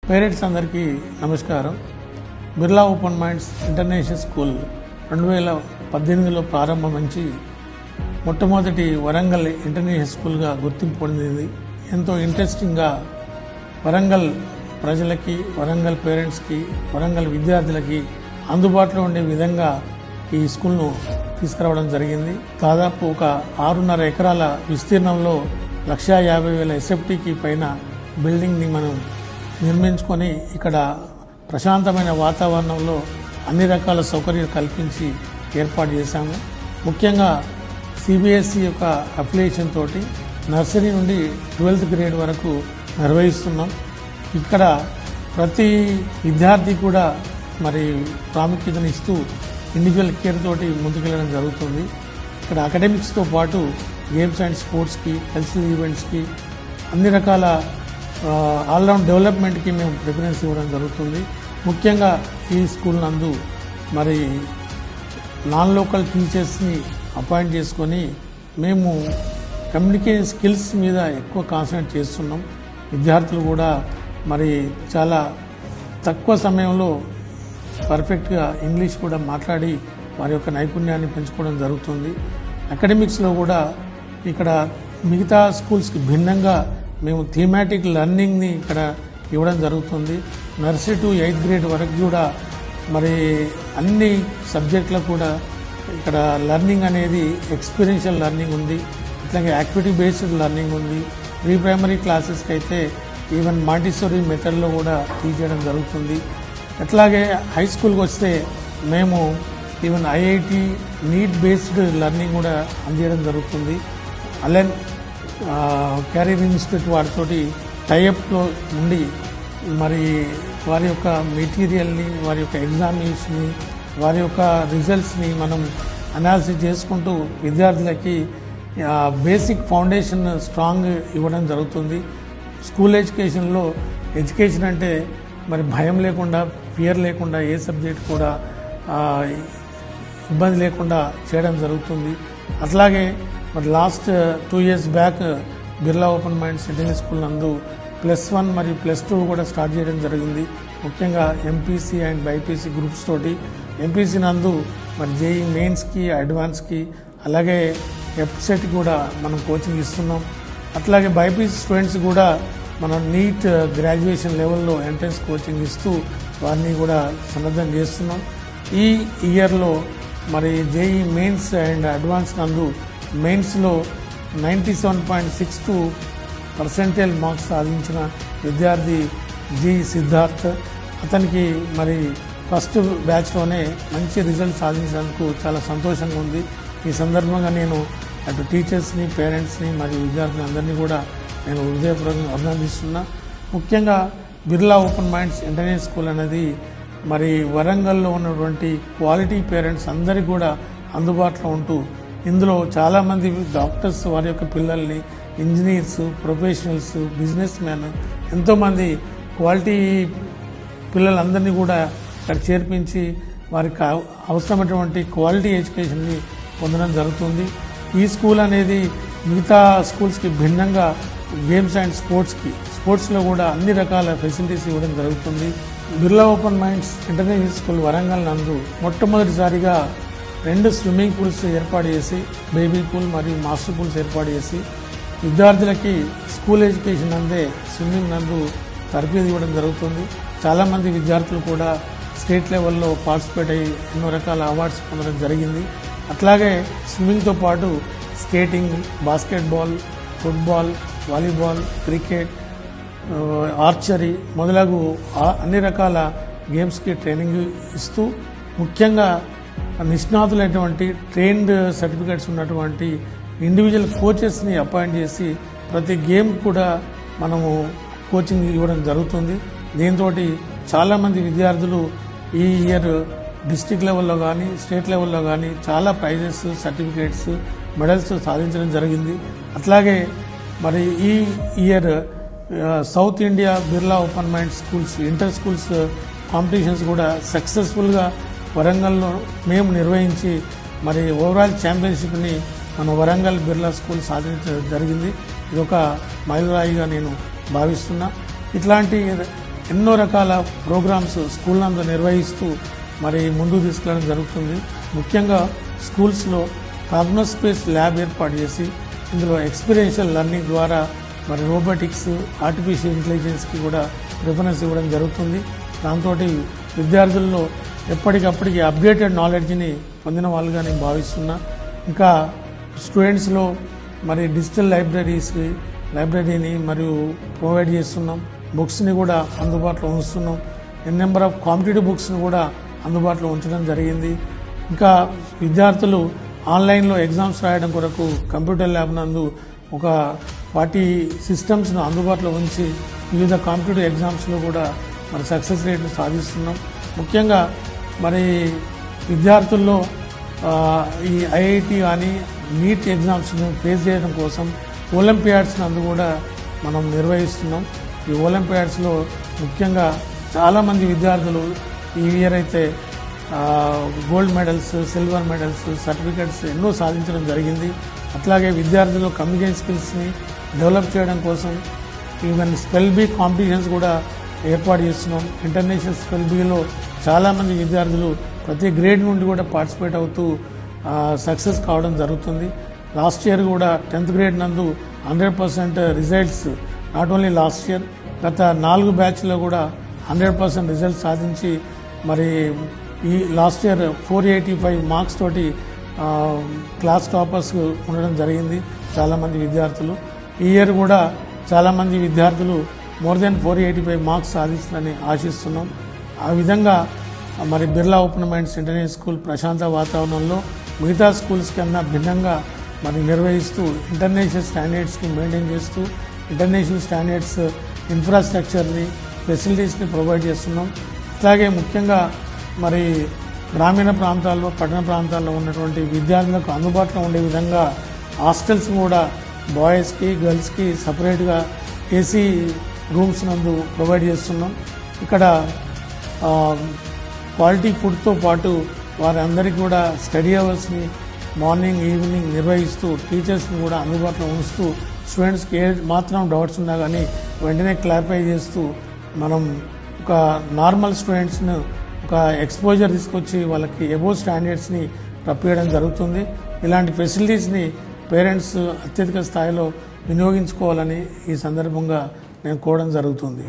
Parents అందరికీ నమస్కారం. Birla open minds international school 2018లో ప్రారంభమించి మొట్టమొదటి వరంగల్ ఇంటర్నేషనల్ స్కూల్గా గుర్తింపు పొందింది. ఎంతో ఇంట్రెస్టింగ్గా వరంగల్ ప్రజలకి, వరంగల్ పేరెంట్స్కి, వరంగల్ విద్యార్థులకి అందుబాటులో ఉండే విధంగా ఈ స్కూల్ను తీసుకురావడం జరిగింది. దాదాపు ఒక 6.5 ఎకరాల విస్తీర్ణంలో 1,50,000 ఎస్ఎఫ్టీకి పైన బిల్డింగ్ని మనం నిర్మించుకొని ఇక్కడ ప్రశాంతమైన వాతావరణంలో అన్ని రకాల సౌకర్యాలు కల్పించి ఏర్పాటు చేశాము. ముఖ్యంగా సిబిఎస్ఈ యొక్క అఫిలియేషన్ తోటి నర్సరీ నుండి 12th గ్రేడ్ వరకు నిర్వహిస్తున్నాం. ఇక్కడ ప్రతి విద్యార్థి కూడా మరి ప్రాముఖ్యతనిస్తూ ఇండివిజువల్ కేర్ తోటి ముందుకెళ్ళడం జరుగుతుంది. ఇక్కడ అకాడమిక్స్తో పాటు గేమ్స్ అండ్ స్పోర్ట్స్కి, కల్చరల్ ఈవెంట్స్కి, అన్ని రకాల ఆల్రౌండ్ డెవలప్మెంట్కి మేము ప్రిఫరెన్స్ ఇవ్వడం జరుగుతుంది. ముఖ్యంగా ఈ స్కూల్ నందు మరి నాన్ లోకల్ టీచర్స్ని అపాయింట్ చేసుకొని మేము కమ్యూనికేషన్ స్కిల్స్ మీద ఎక్కువ కాన్సన్ట్రేట్ చేస్తున్నాం. విద్యార్థులు కూడా మరి చాలా తక్కువ సమయంలో పర్ఫెక్ట్గా ఇంగ్లీష్ కూడా మాట్లాడి వారి యొక్క నైపుణ్యాన్ని పెంచుకోవడం జరుగుతుంది. అకాడమిక్స్లో కూడా ఇక్కడ మిగతా స్కూల్స్కి భిన్నంగా మేము థీమాటిక్ లెర్నింగ్ని ఇక్కడ ఇవ్వడం జరుగుతుంది. నర్సరీ టు 8th గ్రేడ్ వరకు కూడా మరి అన్ని సబ్జెక్టులకు కూడా ఇక్కడ లెర్నింగ్ అనేది ఎక్స్పీరియన్షియల్ లెర్నింగ్ ఉంది. అట్లాగే యాక్టివిటీ బేస్డ్ లెర్నింగ్ ఉంది. ప్రీ ప్రైమరీ క్లాసెస్కి అయితే ఈవెన్ మాంటిసోరీ మెథడ్లో కూడా టీచ్ చేయడం జరుగుతుంది. అట్లాగే హై స్కూల్కి వస్తే మేము even IIT NEET based learning కూడా అందించడం జరుగుతుంది. అలెన్ క్యారియర్ ఇన్స్టిట్యూట్ వారితోటి టైఅప్లో ఉండి మరి వారి యొక్క మెటీరియల్ని, వారి యొక్క ఎగ్జామినేషన్ని, వారి యొక్క రిజల్ట్స్ని మనం అనాలిసిస్ చేసుకుంటూ విద్యార్థులకి బేసిక్ ఫౌండేషన్ స్ట్రాంగ్ ఇవ్వడం జరుగుతుంది. స్కూల్ ఎడ్యుకేషన్లో ఎడ్యుకేషన్ అంటే మరి భయం లేకుండా, ఫియర్ లేకుండా ఏ సబ్జెక్ట్ కూడా ఇబ్బంది లేకుండా చేయడం జరుగుతుంది. అట్లాగే మరి last 2 years back Birla open minds international school నందు +1 మరియు +2 కూడా స్టార్ట్ చేయడం జరిగింది. ముఖ్యంగా ఎంపీసీ అండ్ బైపీసీ గ్రూప్స్ తోటి ఎంపీసీ నందు మరి జేఈ మెయిన్స్కి, అడ్వాన్స్కి, అలాగే ఎఫ్సెట్ కూడా మనం కోచింగ్ ఇస్తున్నాం. అట్లాగే బైపీసీ స్టూడెంట్స్ కూడా మనం నీట్ గ్రాడ్యుయేషన్ లెవెల్లో ఎంట్రన్స్ కోచింగ్ ఇస్తూ వారిని కూడా సన్నద్ధం చేస్తున్నాం. ఈ ఇయర్లో మరి జేఈ మెయిన్స్ అండ్ అడ్వాన్స్ నందు మెయిన్స్లో 97.62% మార్క్స్ సాధించిన విద్యార్థి జి సిద్ధార్థ్. అతనికి మరి ఫస్ట్ బ్యాచ్లోనే మంచి రిజల్ట్ సాధించినందుకు చాలా సంతోషంగా ఉంది. ఈ సందర్భంగా నేను అటు టీచర్స్ని, పేరెంట్స్ని మరియు విద్యార్థులందరినీ కూడా నేను హృదయపూర్వకంగా అభినందిస్తున్నా. ముఖ్యంగా Birla open minds international school అనేది మరి వరంగల్లో ఉన్నటువంటి క్వాలిటీ పేరెంట్స్ అందరికీ కూడా అందుబాటులో ఉంటూ ఇందులో చాలామంది డాక్టర్స్ వారి యొక్క పిల్లల్ని, ఇంజనీర్స్, ప్రొఫెషనల్స్, బిజినెస్ మ్యాన్, ఎంతోమంది క్వాలిటీ పిల్లలందరినీ కూడా ఇక్కడ చేర్పించి వారికి అవసరమైనటువంటి క్వాలిటీ ఎడ్యుకేషన్ని పొందడం జరుగుతుంది. ఈ స్కూల్ అనేది మిగతా స్కూల్స్కి భిన్నంగా గేమ్స్ అండ్ స్పోర్ట్స్లో కూడా అన్ని రకాల ఫెసిలిటీస్ ఇవ్వడం జరుగుతుంది. Birla open minds international school Warangal నందు మొట్టమొదటిసారిగా 2 స్విమ్మింగ్ పూల్స్ ఏర్పాటు చేసి, బేబీ పూల్ మరియు మాస్టర్ పూల్స్ ఏర్పాటు చేసి విద్యార్థులకి స్కూల్ ఎడ్యుకేషన్ అందే స్విమ్మింగ్ నందు తరబేతి ఇవ్వడం జరుగుతుంది. చాలామంది విద్యార్థులు కూడా స్టేట్ లెవెల్లో పార్టిసిపేట్ అయ్యి ఎన్నో రకాల అవార్డ్స్ పొందడం జరిగింది. అట్లాగే స్విమ్మింగ్తో పాటు skating, basketball, football, volleyball, cricket, archery మొదలగు అన్ని రకాల గేమ్స్కి ట్రైనింగ్ ఇస్తూ ముఖ్యంగా నిష్ణాతులైనటువంటి ట్రైన్డ్ సర్టిఫికేట్స్ ఉన్నటువంటి ఇండివిజువల్ కోచెస్ని అపాయింట్ చేసి ప్రతి గేమ్ కూడా మనము కోచింగ్ ఇవ్వడం జరుగుతుంది. దీంతో చాలామంది విద్యార్థులు ఈ ఇయర్ డిస్ట్రిక్ట్ లెవెల్లో కానీ, స్టేట్ లెవెల్లో కానీ చాలా ప్రైజెస్, సర్టిఫికేట్స్, మెడల్స్ సాధించడం జరిగింది. అట్లాగే మరి ఈ year south India Birla open mind schools inter schools competitions కూడా సక్సెస్ఫుల్గా వరంగల్లో మేము నిర్వహించి మరి ఓవరాల్ ఛాంపియన్షిప్ని మన వరంగల్ బిర్లా స్కూల్ సాధించడం జరిగింది. ఇది ఒక మైలురాయిగా నేను భావిస్తున్నా. ఇట్లాంటి ఎన్నో రకాల ప్రోగ్రామ్స్ స్కూల్ నందు నిర్వహిస్తూ మరి ముందుకు తీసుకెళ్ళడం జరుగుతుంది. ముఖ్యంగా స్కూల్స్లో కాగ్నోస్పేస్ ల్యాబ్ ఏర్పాటు చేసి ఇందులో ఎక్స్పీరియన్షియల్ లెర్నింగ్ ద్వారా మరి రోబోటిక్స్, ఆర్టిఫిషియల్ ఇంటెలిజెన్స్కి కూడా ప్రిఫరెన్స్ ఇవ్వడం జరుగుతుంది. దాంతో విద్యార్థుల్లో ఎప్పటికప్పటికి అప్డేటెడ్ నాలెడ్జ్ని పొందిన వాళ్ళుగా నేను భావిస్తున్నా. ఇంకా స్టూడెంట్స్లో మరి డిజిటల్ లైబ్రరీని మరియు ప్రొవైడ్ చేస్తున్నాం. బుక్స్ని కూడా అందుబాటులో ఉంచుతున్నాం. నెంబర్ ఆఫ్ కాంపిటేటివ్ బుక్స్ని కూడా అందుబాటులో ఉంచడం జరిగింది. ఇంకా విద్యార్థులు ఆన్లైన్లో ఎగ్జామ్స్ రాయడం కొరకు కంప్యూటర్ ల్యాబ్ నందు ఒక 40 సిస్టమ్స్ను అందుబాటులో ఉంచి వివిధ కాంపిటేటివ్ ఎగ్జామ్స్లో కూడా మరి సక్సెస్ రేట్ను సాధిస్తున్నాం. ముఖ్యంగా మరి విద్యార్థుల్లో ఈ ఐఐటి కానీ నీట్ ఎగ్జామ్స్ను ఫేస్ చేయడం కోసం ఒలింపియాడ్స్ నందు కూడా మనం నిర్వహిస్తున్నాం. ఈ ఒలింపియాడ్స్లో ముఖ్యంగా చాలామంది విద్యార్థులు ఈ ఇయర్ అయితే gold medals, silver medals, certificates ఎన్నో సాధించడం జరిగింది. అట్లాగే విద్యార్థులు కమ్యూనికేషన్ స్కిల్స్ని డెవలప్ చేయడం కోసం ఈవెన్ స్పెల్ బీ కాంపిటీషన్స్ కూడా ఏర్పాటు చేస్తున్నాం. ఇంటర్నేషనల్ స్పెల్ బీలో చాలామంది విద్యార్థులు ప్రతి గ్రేడ్ నుండి కూడా పార్టిసిపేట్ అవుతూ సక్సెస్ కావడం జరుగుతుంది. లాస్ట్ ఇయర్ కూడా 10th గ్రేడ్ నందు 100% results, not only last year, గత 4 బ్యాచ్లో కూడా 100% రిజల్ట్స్ సాధించి మరి ఈ లాస్ట్ ఇయర్ 485 మార్క్స్ తోటి క్లాస్ టాపర్స్ ఉండడం జరిగింది చాలామంది విద్యార్థులు. ఈ ఇయర్ కూడా చాలామంది విద్యార్థులు మోర్ దెన్ 485 మార్క్స్ సాధిస్తారని ఆశిస్తున్నాం. ఆ విధంగా మరి Birla open minds international school ప్రశాంత వాతావరణంలో మిగతా స్కూల్స్ కన్నా భిన్నంగా మరి నిర్వహిస్తూ ఇంటర్నేషనల్ స్టాండర్డ్స్ని మెయింటైన్ చేస్తూ ఇంటర్నేషనల్ స్టాండర్డ్స్ ఇన్ఫ్రాస్ట్రక్చర్ని, ఫెసిలిటీస్ని ప్రొవైడ్ చేస్తున్నాం. అలాగే ముఖ్యంగా మరి గ్రామీణ ప్రాంతాల్లో, పట్టణ ప్రాంతాల్లో ఉన్నటువంటి విద్యార్థులకు అందుబాటులో ఉండే విధంగా హాస్టల్స్ కూడా బాయ్స్కి, గర్ల్స్కి సపరేట్గా ఏసీ రూమ్స్ నందు ప్రొవైడ్ చేస్తున్నాం. ఇక్కడ క్వాలిటీ ఫుడ్తో పాటు వారందరికీ కూడా స్టడీ అవర్స్ని మార్నింగ్, ఈవినింగ్ నిర్వహిస్తూ టీచర్స్ని కూడా అందుబాటులో ఉంచుతూ స్టూడెంట్స్కి ఏ మాత్రం డౌట్స్ ఉన్నా కానీ వెంటనే క్లారిఫై చేస్తూ మనం ఒక నార్మల్ స్టూడెంట్స్ను ఒక ఎక్స్పోజర్ తీసుకొచ్చి వాళ్ళకి అబోవ్ స్టాండర్డ్స్ని రప్పియడం జరుగుతుంది. ఇలాంటి ఫెసిలిటీస్ని పేరెంట్స్ అత్యధిక స్థాయిలో వినియోగించుకోవాలని ఈ సందర్భంగా నేను కోరడం జరుగుతుంది.